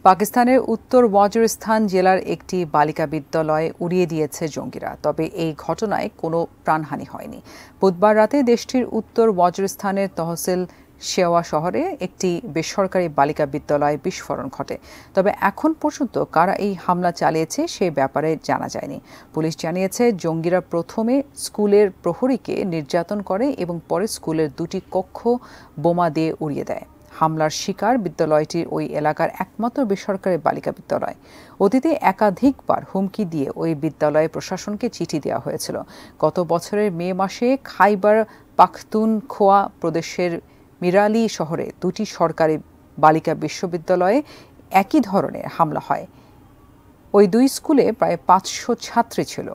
পাকিস্তানের উত্তর ওয়াজিরিস্তান জেলার একটি বালিকা বিদ্যালয় উড়িয়ে দিয়েছে জঙ্গিরা। তবে এই ঘটনায় কোনো প্রাণহানি হয়নি। বুধবার রাতে দেশটির উত্তর ওয়াজিরিস্তানের তহসিল শেওয়া শহরে একটি বেসরকারি বালিকা বিদ্যালয়ে বিস্ফোরণ ঘটে। তবে এখন পর্যন্ত কারা এই হামলা চালিয়েছে সে ব্যাপারে জানা যায়নি। পুলিশ জানিয়েছে, জঙ্গিরা প্রথমে স্কুলের প্রহরীকে নির্যাতন করে এবং পরে স্কুলের দুটি কক্ষ বোমা দিয়ে উড়িয়ে দেয়। হামলার শিকার বিদ্যালয়টির ওই এলাকার একমাত্র বেসরকারি বালিকা বিদ্যালয়। অতীতে একাধিকবার হুমকি দিয়ে ওই বিদ্যালয়ে প্রশাসনকে চিঠি দেওয়া হয়েছিল। গত বছরের মে মাসে খাইবার পাখতুনখোয়া প্রদেশের মিরালি শহরে দুটি সরকারি বালিকা বিশ্ববিদ্যালয়ে একই ধরনের হামলা হয়। ওই দুই স্কুলে প্রায় 500 ছাত্রী ছিল।